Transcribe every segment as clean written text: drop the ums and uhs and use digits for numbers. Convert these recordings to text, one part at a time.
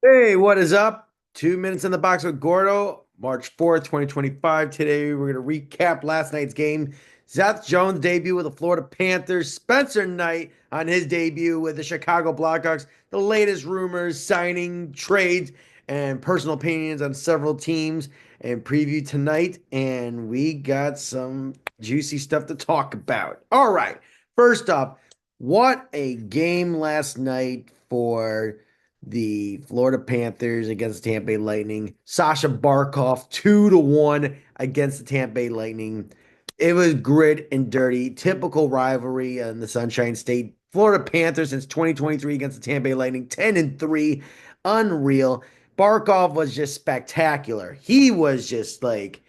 Hey, what is up? 2 minutes in the box with Gordo, March 4th, 2025. Today, we're going to recap last night's game. Seth Jones' debut with the Florida Panthers, Spencer Knight on his debut with the Chicago Blackhawks, the latest rumors, signing, trades, and personal opinions on several teams, and preview tonight. And we got some juicy stuff to talk about. All right. First up, what a game last night for the Florida Panthers against the Tampa Bay Lightning. Sasha Barkov 2-1 against the Tampa Bay Lightning. It was grit and dirty, typical rivalry in the Sunshine State. Florida Panthers since 2023 against the Tampa Bay Lightning, 10-3, unreal. Barkov was just spectacular. He was just like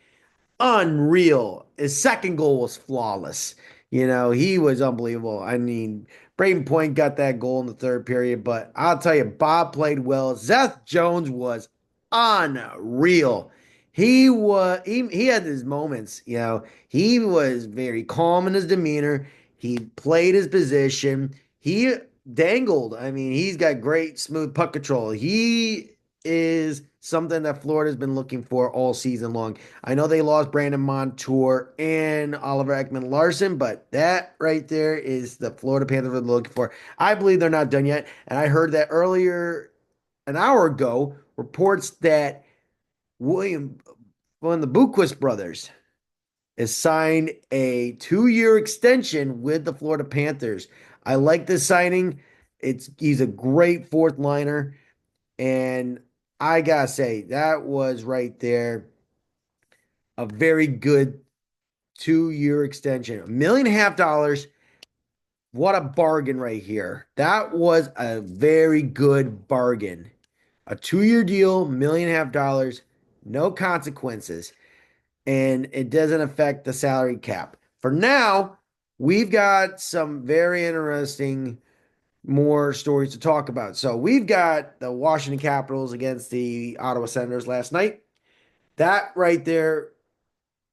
unreal. His second goal was flawless. He was unbelievable. I mean, Braden Point got that goal in the third period, but I'll tell you, Bob played well. Seth Jones was unreal. He had his moments. He was very calm in his demeanor. He played his position. He dangled. I mean, he's got great smooth puck control. He is something that Florida's been looking for all season long. I know they lost Brandon Montour and Oliver Ekman Larson, but that right there is the Florida Panthers are looking for. I believe they're not done yet. And I heard that earlier, an hour ago, reports that William, one of the Bookquist brothers, has signed a 2-year extension with the Florida Panthers. I like this signing. He's a great fourth liner. And I gotta say, that was right there a very good 2-year extension. $1.5 million. What a bargain right here. That was a very good bargain. A 2-year deal, $1.5 million, no consequences, and it doesn't affect the salary cap. For now, we've got some very interesting more stories to talk about. So we've got the Washington Capitals against the Ottawa Senators last night. That right there,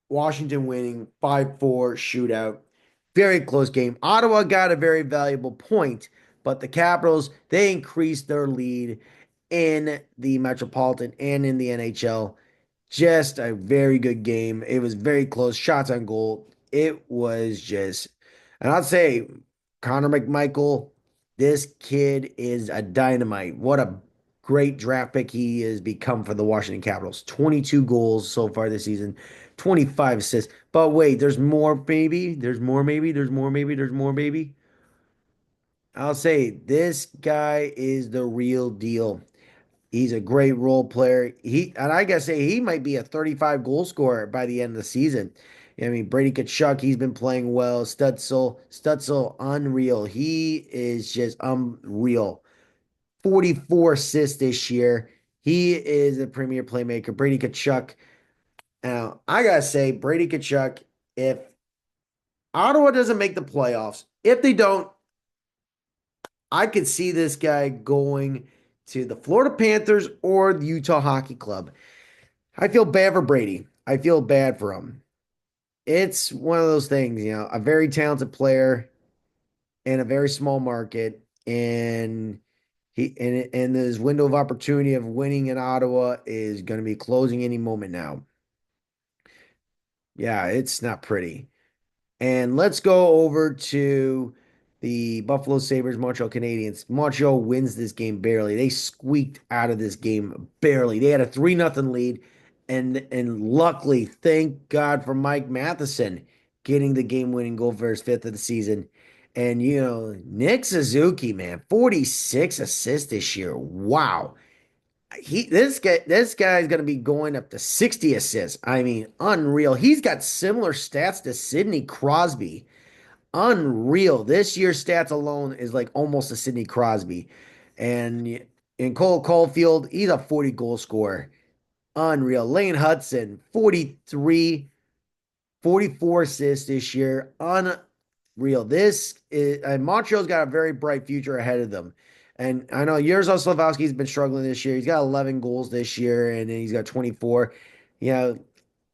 Washington winning 5-4 shootout. Very close game. Ottawa got a very valuable point, but the Capitals, they increased their lead in the Metropolitan and in the NHL. Just a very good game. It was very close. Shots on goal. It was just, and I'd say Connor McMichael, this kid is a dynamite. What a great draft pick he has become for the Washington Capitals. 22 goals so far this season, 25 assists. But wait, there's more, maybe. There's more, maybe. There's more, maybe. There's more, maybe. I'll say this guy is the real deal. He's a great role player. And I gotta say, he might be a 35 goal scorer by the end of the season. I mean, Brady Tkachuk, he's been playing well. Stutzel, unreal. He is just unreal. 44 assists this year. He is a premier playmaker. Brady Tkachuk. Now, I gotta say, Brady Tkachuk, if Ottawa doesn't make the playoffs, if they don't, I could see this guy going to the Florida Panthers or the Utah Hockey Club. I feel bad for Brady. I feel bad for him. It's one of those things, a very talented player in a very small market, and and his window of opportunity of winning in Ottawa is going to be closing any moment now. Yeah, it's not pretty. And let's go over to the Buffalo Sabres, Montreal Canadiens. Montreal wins this game barely. They squeaked out of this game barely. They had a 3-0 lead. And luckily, thank God for Mike Matheson getting the game-winning goal for his fifth of the season. And Nick Suzuki, man, 46 assists this year. Wow. This guy's gonna be going up to 60 assists. I mean, unreal. He's got similar stats to Sidney Crosby. Unreal. This year's stats alone is like almost a Sidney Crosby. And in Cole Caulfield, he's a 40 goal scorer. Unreal. Lane Hudson, 43, 44 assists this year. Unreal. This is Montreal's got a very bright future ahead of them. And I know Yaroslav Slavowski's been struggling this year. He's got 11 goals this year, and then he's got 24. You know,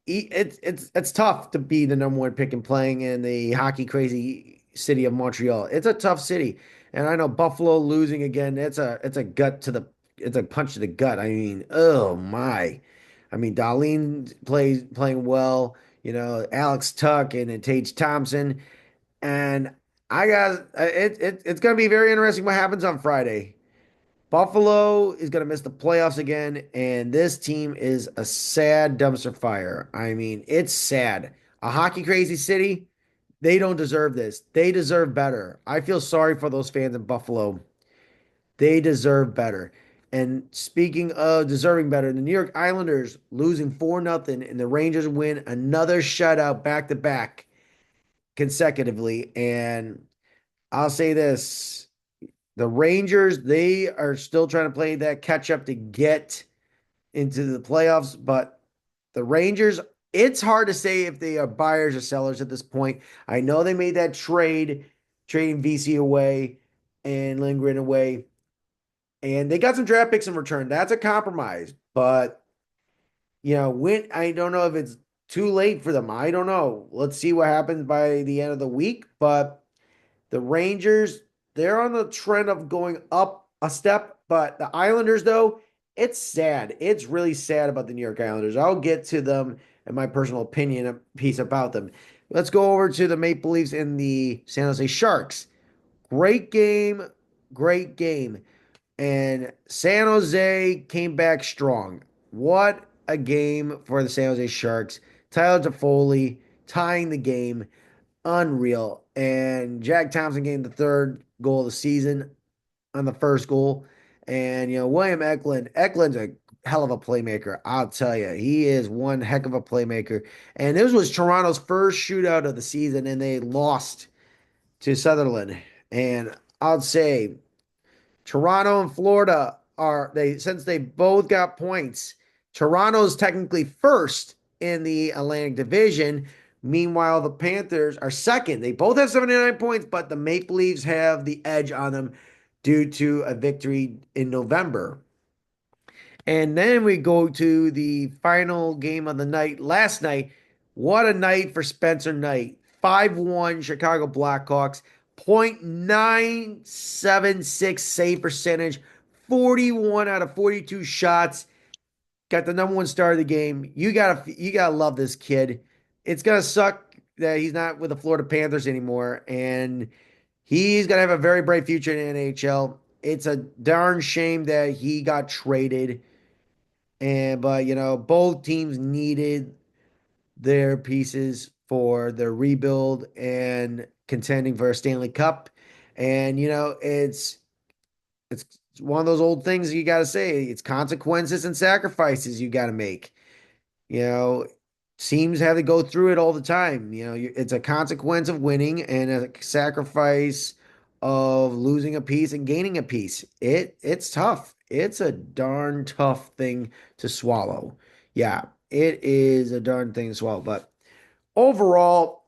it's tough to be the number one pick and playing in the hockey crazy city of Montreal. It's a tough city, and I know Buffalo losing again. It's a gut to the it's a punch to the gut. I mean, oh my. I mean, Darlene plays playing well. Alex Tuck and Tage Thompson, and it's going to be very interesting what happens on Friday. Buffalo is going to miss the playoffs again, and this team is a sad dumpster fire. I mean, it's sad. A hockey crazy city, they don't deserve this. They deserve better. I feel sorry for those fans in Buffalo. They deserve better. And speaking of deserving better, the New York Islanders losing 4-0, and the Rangers win another shutout back to back consecutively. And I'll say this. The Rangers, they are still trying to play that catch up to get into the playoffs, but the Rangers, it's hard to say if they are buyers or sellers at this point. I know they made that trade, trading VC away and Lindgren away, and they got some draft picks in return. That's a compromise, but when I don't know if it's too late for them. I don't know. Let's see what happens by the end of the week, but the Rangers, they're on the trend of going up a step, but the Islanders, though, it's sad. It's really sad about the New York Islanders. I'll get to them and my personal opinion a piece about them. Let's go over to the Maple Leafs and the San Jose Sharks. Great game, great game. And San Jose came back strong. What a game for the San Jose Sharks. Tyler Toffoli tying the game. Unreal. And Jack Thompson getting the third goal of the season on the first goal. And, William Eklund's a hell of a playmaker. I'll tell you, he is one heck of a playmaker. And this was Toronto's first shootout of the season, and they lost to Sutherland. And I'll say Toronto and Florida since they both got points. Toronto's technically first in the Atlantic Division. Meanwhile, the Panthers are second. They both have 79 points, but the Maple Leafs have the edge on them due to a victory in November. And then we go to the final game of the night last night. What a night for Spencer Knight. 5-1 Chicago Blackhawks, .976 save percentage, 41 out of 42 shots. Got the number one star of the game. You gotta love this kid. It's gonna suck that he's not with the Florida Panthers anymore, and he's gonna have a very bright future in the NHL. It's a darn shame that he got traded, but both teams needed their pieces for their rebuild and contending for a Stanley Cup, and it's one of those old things you got to say. It's consequences and sacrifices you got to make. You know, Teams have to go through it all the time. It's a consequence of winning and a sacrifice of losing a piece and gaining a piece. It's tough. It's a darn tough thing to swallow. Yeah, it is a darn thing to swallow. But overall,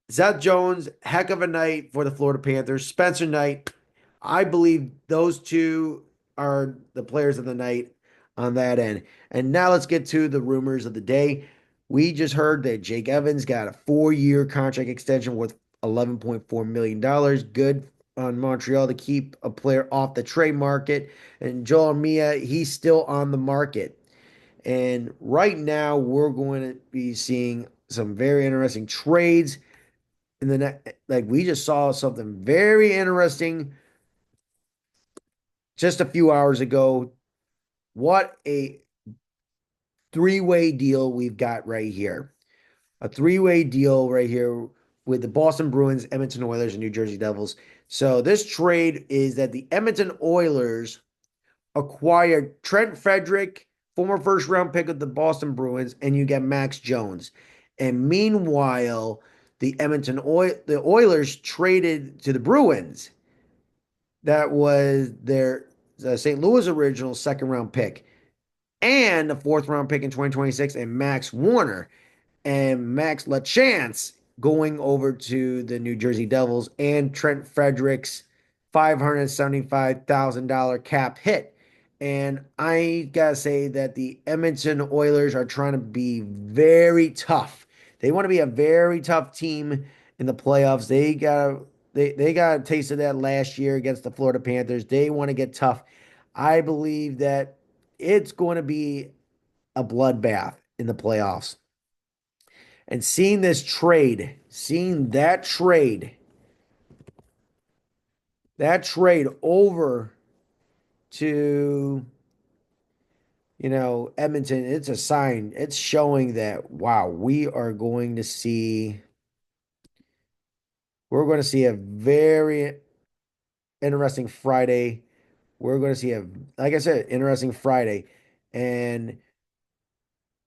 Seth Jones, heck of a night for the Florida Panthers. Spencer Knight, I believe those two are the players of the night on that end. And now let's get to the rumors of the day. We just heard that Jake Evans got a 4-year contract extension worth $11.4 million. Good on Montreal to keep a player off the trade market. And Joel Mia, he's still on the market. And right now, we're going to be seeing some very interesting trades in the like we just saw something very interesting just a few hours ago. What a three-way deal we've got right here. A three-way deal right here with the Boston Bruins, Edmonton Oilers, and New Jersey Devils. So this trade is that the Edmonton Oilers acquired Trent Frederick, former first round pick of the Boston Bruins, and you get Max Jones. And meanwhile, the Oilers traded to the Bruins. That was their St. Louis original second round pick and a fourth round pick in 2026 and Max Warner and Max LaChance going over to the New Jersey Devils and Trent Frederick's $575,000 cap hit. And I gotta say that the Edmonton Oilers are trying to be very tough. They want to be a very tough team in the playoffs. They got a taste of that last year against the Florida Panthers. They want to get tough. I believe that it's going to be a bloodbath in the playoffs. And seeing that trade over to, Edmonton, it's a sign. It's showing that, wow, we're going to see a very interesting Friday. We're going to see like I said, interesting Friday. And,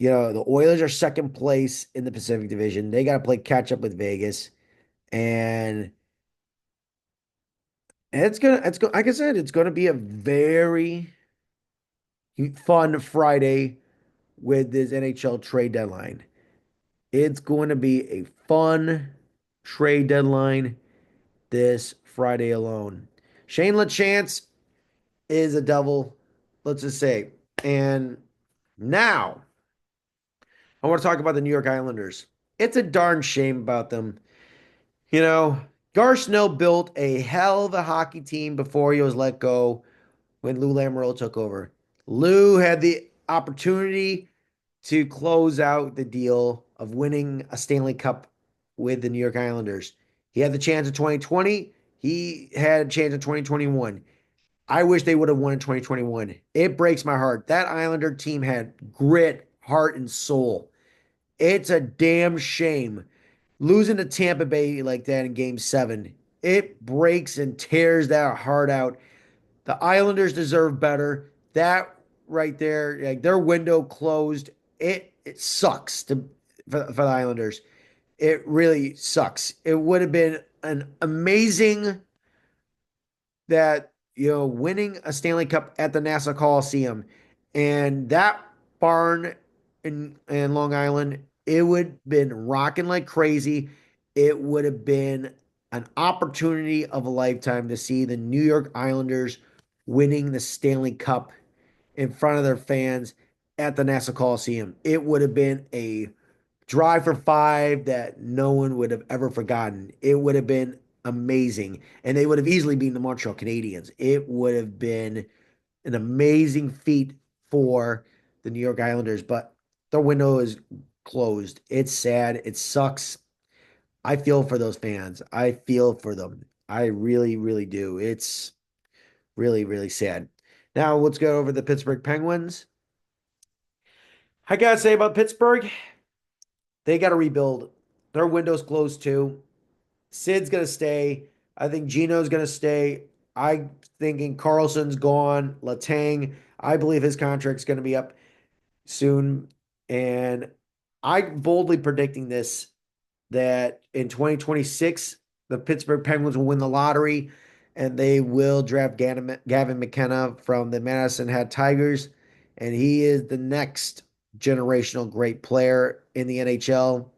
the Oilers are second place in the Pacific Division. They got to play catch up with Vegas. And like I said, it's going to be a very fun Friday with this NHL trade deadline. It's going to be a fun trade deadline this Friday alone. Shane LaChance is a devil, let's just say. And now I want to talk about the New York Islanders. It's a darn shame about them. You know, Gar Snow built a hell of a hockey team before he was let go when Lou Lamoriello took over. Lou had the opportunity to close out the deal of winning a Stanley Cup with the New York Islanders. He had the chance in 2020. He had a chance in 2021. I wish they would have won in 2021. It breaks my heart. That Islander team had grit, heart, and soul. It's a damn shame. Losing to Tampa Bay like that in game 7, it breaks and tears that heart out. The Islanders deserve better. That right there, like their window closed. It sucks for the Islanders. It really sucks. It would have been an amazing that winning a Stanley Cup at the Nassau Coliseum and that barn in Long Island, it would have been rocking like crazy. It would have been an opportunity of a lifetime to see the New York Islanders winning the Stanley Cup in front of their fans at the Nassau Coliseum. It would have been a drive for five that no one would have ever forgotten. It would have been amazing. And they would have easily beaten the Montreal Canadiens. It would have been an amazing feat for the New York Islanders, but their window is closed. It's sad. It sucks. I feel for those fans. I feel for them. I really, really do. It's really, really sad. Now let's go over the Pittsburgh Penguins. I gotta say about Pittsburgh, they got to rebuild. Their window's closed too. Sid's gonna stay. I think Gino's gonna stay. I'm thinking Carlson's gone. Letang, I believe his contract's gonna be up soon. And I'm boldly predicting this that in 2026, the Pittsburgh Penguins will win the lottery and they will draft Gavin McKenna from the Madison Hat Tigers. And he is the next generational great player in the NHL.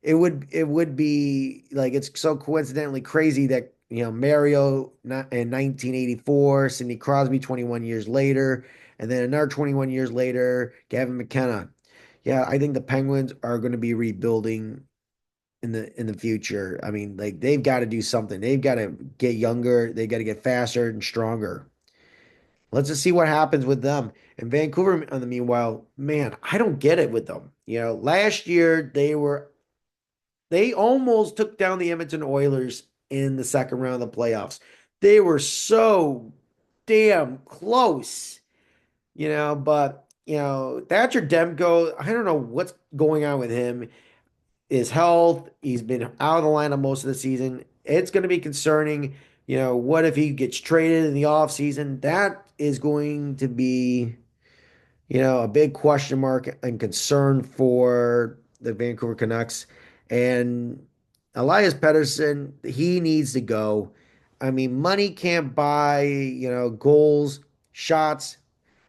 It would be like it's so coincidentally crazy that Mario in 1984, Sidney Crosby 21 years later, and then another 21 years later, Gavin McKenna. Yeah, I think the Penguins are going to be rebuilding in the future. I mean, like they've got to do something. They've got to get younger. They got to get faster and stronger. Let's just see what happens with them. And Vancouver, in the meanwhile, man, I don't get it with them. Last year they almost took down the Edmonton Oilers in the second round of the playoffs. They were so damn close, but Thatcher Demko, I don't know what's going on with him. His health, he's been out of the lineup most of the season. It's going to be concerning. What if he gets traded in the offseason? That is going to be a big question mark and concern for the Vancouver Canucks. And Elias Pettersson, he needs to go. I mean, money can't buy, goals, shots,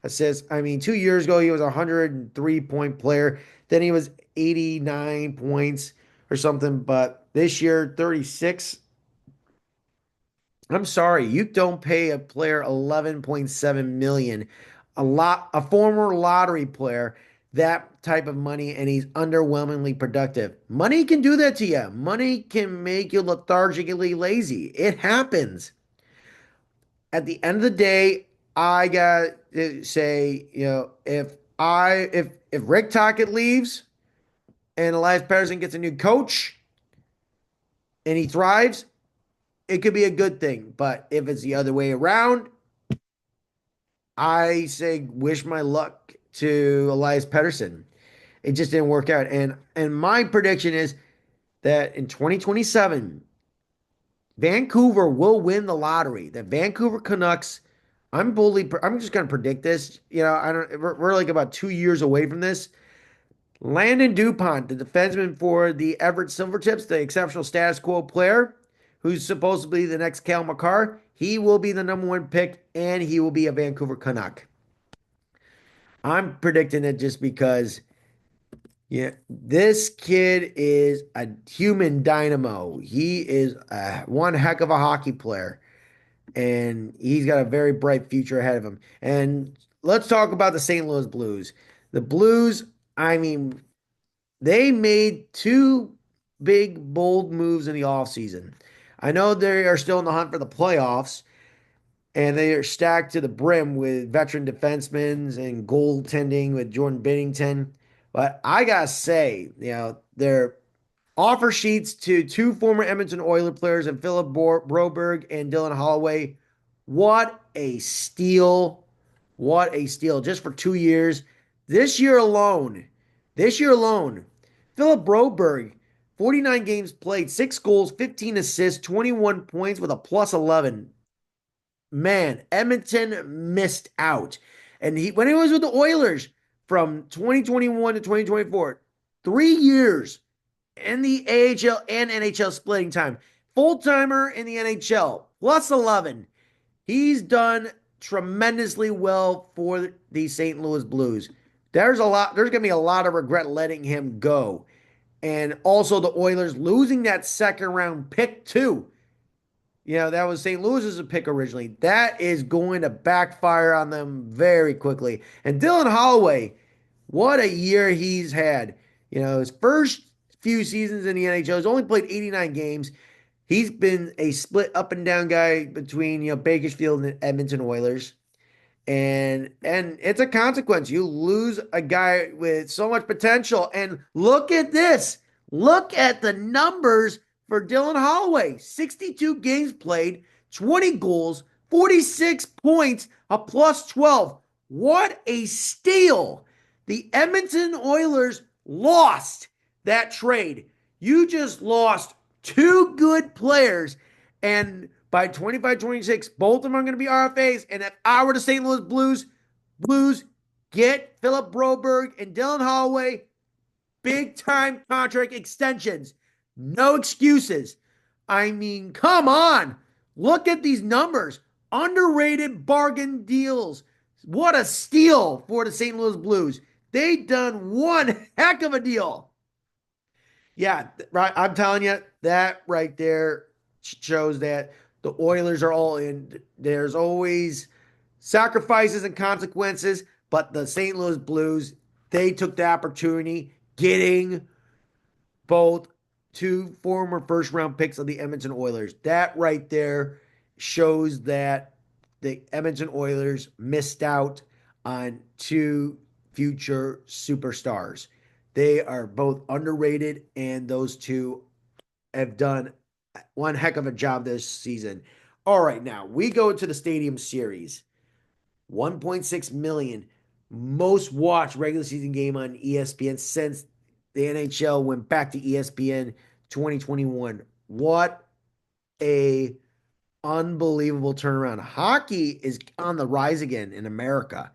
assists. I mean, 2 years ago, he was a 103-point player. Then he was 89 points or something. But this year, 36. I'm sorry, you don't pay a player 11.7 million, a former lottery player that type of money and he's underwhelmingly productive. Money can do that to you. Money can make you lethargically lazy. It happens. At the end of the day, I got to say, if Rick Tocchet leaves and Elias Pettersson gets a new coach and he thrives, it could be a good thing. But if it's the other way around, I say wish my luck to Elias Pettersson. It just didn't work out. And my prediction is that in 2027, Vancouver will win the lottery. The Vancouver Canucks, I'm just gonna predict this. I don't we're like about 2 years away from this. Landon Dupont, the defenseman for the Everett Silvertips, the exceptional status quo player, who's supposedly the next Cale Makar, he will be the number one pick and he will be a Vancouver Canuck. I'm predicting it just because, yeah, this kid is a human dynamo. He is one heck of a hockey player, and he's got a very bright future ahead of him. And let's talk about the St. Louis Blues. The Blues, I mean, they made two big, bold moves in the offseason. I know they are still in the hunt for the playoffs, and they are stacked to the brim with veteran defensemen and goaltending with Jordan Binnington. But I gotta say, their offer sheets to two former Edmonton Oilers players and Philip Broberg and Dylan Holloway. What a steal! What a steal! Just for 2 years. This year alone, this year alone, Philip Broberg, 49 games played, 6 goals, 15 assists, 21 points with a plus 11. Man, Edmonton missed out. And when he was with the Oilers from 2021 to 2024, 3 years in the AHL and NHL splitting time, full timer in the NHL, plus 11. He's done tremendously well for the St. Louis Blues. There's going to be a lot of regret letting him go. And also the Oilers losing that second round pick, too. That was St. Louis's pick originally. That is going to backfire on them very quickly. And Dylan Holloway, what a year he's had. His first few seasons in the NHL, he's only played 89 games. He's been a split up and down guy between, Bakersfield and Edmonton Oilers. And it's a consequence. You lose a guy with so much potential. And look at this. Look at the numbers for Dylan Holloway. 62 games played, 20 goals, 46 points, a plus 12. What a steal. The Edmonton Oilers lost that trade. You just lost two good players, and by 25-26, both of them are going to be RFAs. And if I were the St. Louis Blues get Philip Broberg and Dylan Holloway, big time contract extensions. No excuses. I mean, come on. Look at these numbers. Underrated bargain deals. What a steal for the St. Louis Blues. They done one heck of a deal. Yeah, right. I'm telling you, that right there shows that the Oilers are all in. There's always sacrifices and consequences, but the St. Louis Blues, they took the opportunity getting both two former first round picks of the Edmonton Oilers. That right there shows that the Edmonton Oilers missed out on two future superstars. They are both underrated, and those two have done one heck of a job this season. All right, now we go to the Stadium Series. 1.6 million most watched regular season game on ESPN since the NHL went back to ESPN 2021. What a unbelievable turnaround. Hockey is on the rise again in America.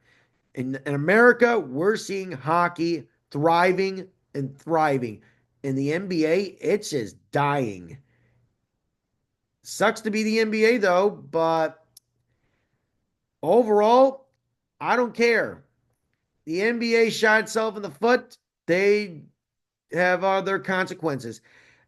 In America, we're seeing hockey thriving and thriving. In the NBA, it's just dying. Sucks to be the NBA though, but overall, I don't care. The NBA shot itself in the foot. They have other consequences.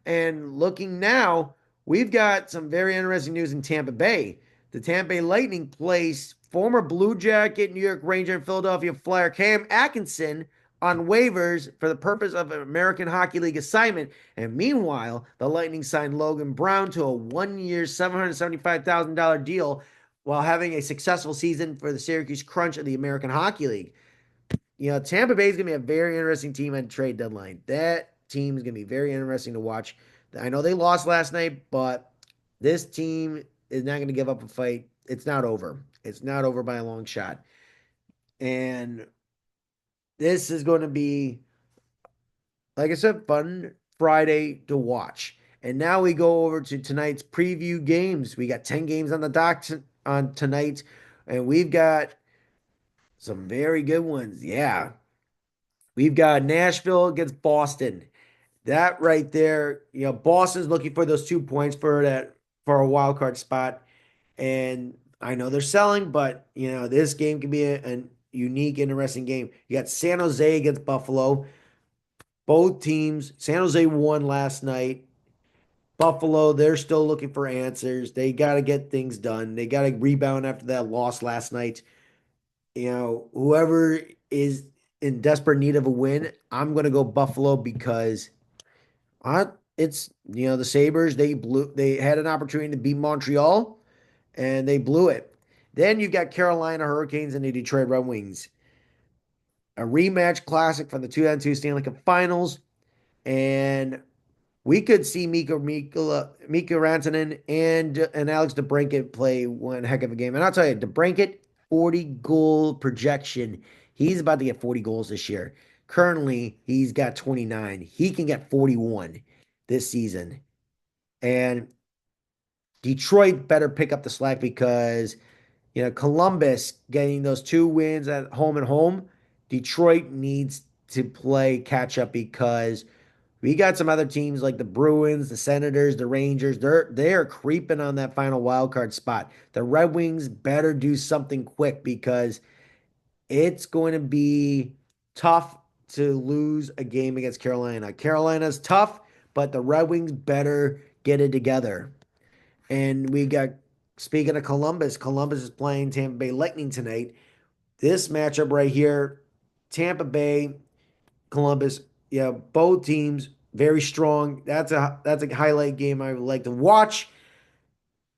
And looking now, we've got some very interesting news in Tampa Bay. The Tampa Bay Lightning placed former Blue Jacket, New York Ranger, and Philadelphia Flyer Cam Atkinson on waivers for the purpose of an American Hockey League assignment. And meanwhile, the Lightning signed Logan Brown to a 1-year, $775,000 deal while having a successful season for the Syracuse Crunch of the American Hockey League. Tampa Bay is going to be a very interesting team at trade deadline. That team is going to be very interesting to watch. I know they lost last night, but this team is not going to give up a fight. It's not over. It's not over by a long shot. And this is going to be, like I said, fun Friday to watch. And now we go over to tonight's preview games. We got 10 games on the dock on tonight, and we've got some very good ones. Yeah. We've got Nashville against Boston. That right there, Boston's looking for those 2 points for a wild card spot. And I know they're selling, but this game can be a unique, interesting game. You got San Jose against Buffalo. Both teams, San Jose won last night. Buffalo, they're still looking for answers. They got to get things done. They got to rebound after that loss last night. Whoever is in desperate need of a win, I'm going to go Buffalo because it's the Sabres. They had an opportunity to beat Montreal and they blew it. Then you've got Carolina Hurricanes and the Detroit Red Wings, a rematch classic from the 2002 Stanley Cup Finals, and we could see Mika Rantanen and Alex DeBrincat play one heck of a game. And I'll tell you, DeBrincat 40 goal projection. He's about to get 40 goals this year. Currently, he's got 29. He can get 41 this season. And Detroit better pick up the slack because Columbus getting those 2 wins at home and home. Detroit needs to play catch up because we got some other teams like the Bruins, the Senators, the Rangers. They're creeping on that final wild card spot. The Red Wings better do something quick because it's going to be tough to lose a game against Carolina. Carolina's tough, but the Red Wings better get it together. And we got, speaking of Columbus, Columbus is playing Tampa Bay Lightning tonight. This matchup right here, Tampa Bay, Columbus, yeah, both teams very strong. That's a highlight game I would like to watch.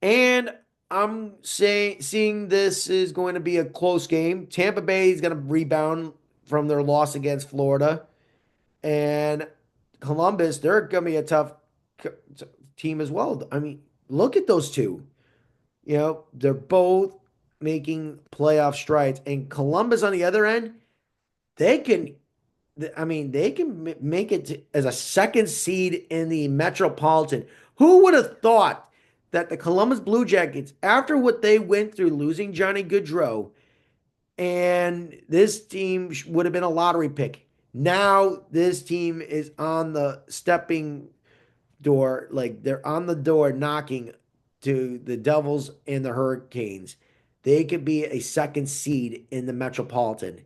And I'm seeing this is going to be a close game. Tampa Bay is going to rebound from their loss against Florida, and Columbus, they're going to be a tough team as well. I mean, look at those two. They're both making playoff strides. And Columbus on the other end, they can, I mean, they can make it as a second seed in the Metropolitan. Who would have thought that the Columbus Blue Jackets, after what they went through losing Johnny Gaudreau, and this team would have been a lottery pick. Now this team is on the stepping door, like they're on the door knocking to the Devils and the Hurricanes. They could be a second seed in the Metropolitan.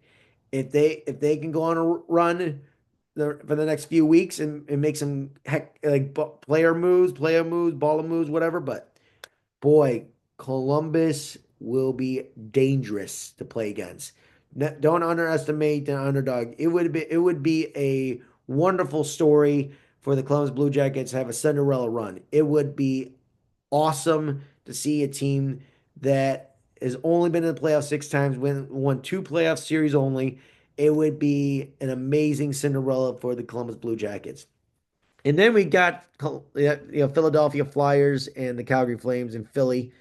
If they can go on a run for the next few weeks and make some heck like player moves, baller moves, whatever. But boy, Columbus will be dangerous to play against. Don't underestimate the underdog. It would be a wonderful story for the Columbus Blue Jackets to have a Cinderella run. It would be awesome to see a team that has only been in the playoffs 6 times, won 2 playoff series only. It would be an amazing Cinderella for the Columbus Blue Jackets. And then we got Philadelphia Flyers and the Calgary Flames in Philly.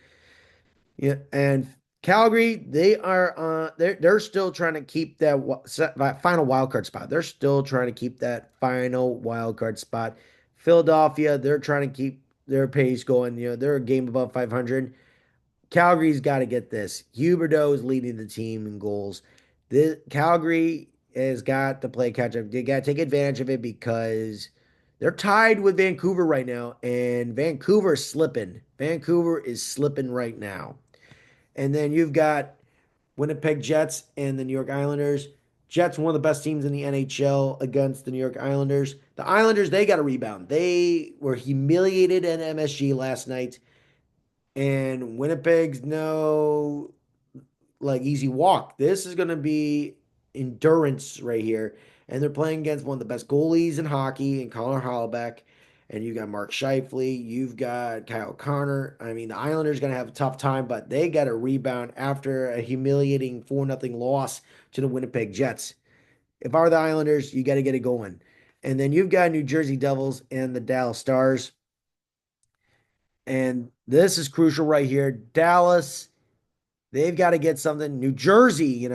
Yeah, and Calgary, they're still trying to keep that final wild card spot. They're still trying to keep that final wild card spot. Philadelphia, they're trying to keep their pace going. They're a game above 500. Calgary's got to get this. Huberdeau is leading the team in goals. Calgary has got to play catch up. They got to take advantage of it because they're tied with Vancouver right now, and Vancouver is slipping. Vancouver is slipping right now. And then you've got Winnipeg Jets and the New York Islanders. Jets, one of the best teams in the NHL against the New York Islanders. The Islanders, they got a rebound. They were humiliated at MSG last night. And Winnipeg's no like easy walk. This is going to be endurance right here. And they're playing against one of the best goalies in hockey in Connor Hallback. and you got Mark Scheifele, you've got Kyle Connor. I mean, the Islanders going to have a tough time, but they got a rebound after a humiliating 4-0 loss to the Winnipeg Jets. If I were the Islanders, you got to get it going. And then you've got New Jersey Devils and the Dallas Stars. And this is crucial right here. Dallas, they've got to get something. New Jersey,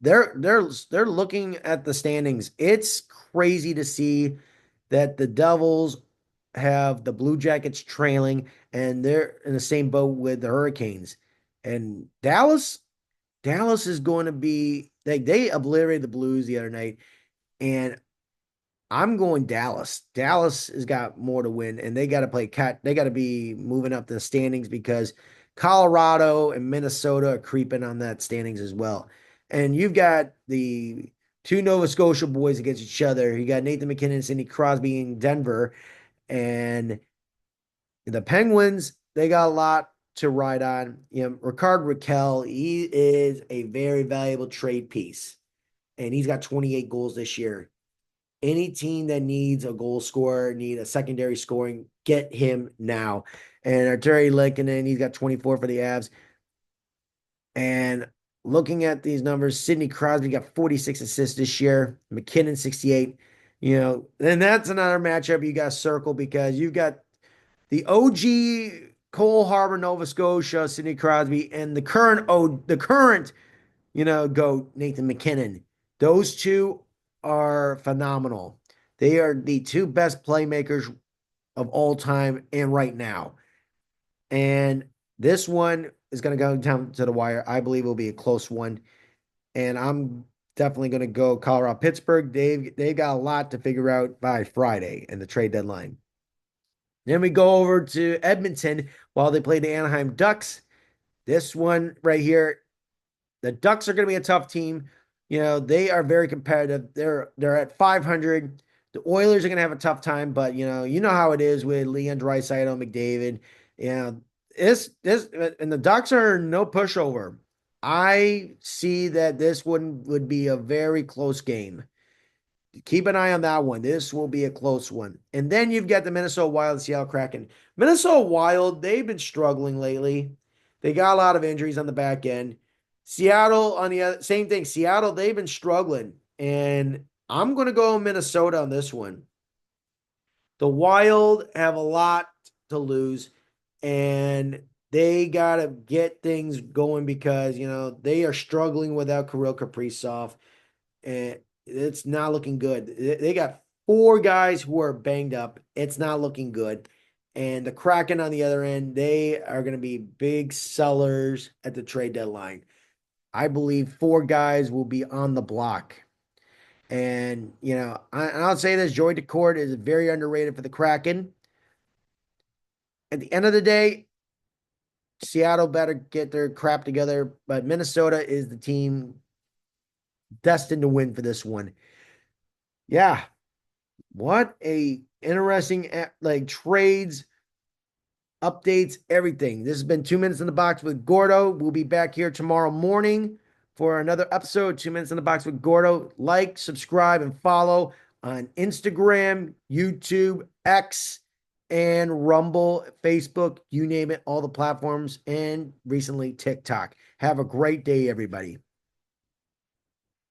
they're looking at the standings. It's crazy to see that the Devils have the Blue Jackets trailing, and they're in the same boat with the Hurricanes. And Dallas is going to be like they obliterated the Blues the other night, and I'm going Dallas. Dallas has got more to win, and they got to play cat. They got to be moving up the standings because Colorado and Minnesota are creeping on that standings as well. And you've got the two Nova Scotia boys against each other. You got Nathan McKinnon and Sidney Crosby in Denver, and the Penguins. They got a lot to ride on. Ricard Raquel, he is a very valuable trade piece, and he's got 28 goals this year. Any team that needs a goal scorer, need a secondary scoring, get him now. And Arturi Lehkonen, he's got 24 for the Avs. And looking at these numbers, Sidney Crosby got 46 assists this year, McKinnon 68. And that's another matchup you got to circle because you've got the OG Cole Harbor, Nova Scotia, Sidney Crosby, and the current GOAT, Nathan McKinnon. Those two are phenomenal. They are the two best playmakers of all time and right now. And this one is going to go down to the wire. I believe it will be a close one. And I'm definitely going to go Colorado Pittsburgh. They've got a lot to figure out by Friday in the trade deadline. Then we go over to Edmonton while they play the Anaheim Ducks. This one right here, the Ducks are going to be a tough team. They are very competitive. They're at 500. The Oilers are going to have a tough time, but you know how it is with Leon Draisaitl, McDavid. This and the Ducks are no pushover. I see that this one would be a very close game. Keep an eye on that one. This will be a close one. And then you've got the Minnesota Wild and Seattle Kraken. Minnesota Wild, they've been struggling lately. They got a lot of injuries on the back end. Seattle on the other, same thing. Seattle, they've been struggling. And I'm going to go Minnesota on this one. The Wild have a lot to lose, and they got to get things going because, they are struggling without Kirill Kaprizov, and it's not looking good. They got four guys who are banged up. It's not looking good. And the Kraken on the other end, they are going to be big sellers at the trade deadline. I believe four guys will be on the block. And, I'll say this, Joey Decourt is very underrated for the Kraken. At the end of the day, Seattle better get their crap together, but Minnesota is the team destined to win for this one. Yeah, what a interesting trades, updates, everything. This has been 2 Minutes in the Box with Gordo. We'll be back here tomorrow morning for another episode, 2 Minutes in the Box with Gordo. Like, subscribe, and follow on Instagram, YouTube, X, and Rumble, Facebook, you name it, all the platforms, and recently TikTok. Have a great day, everybody.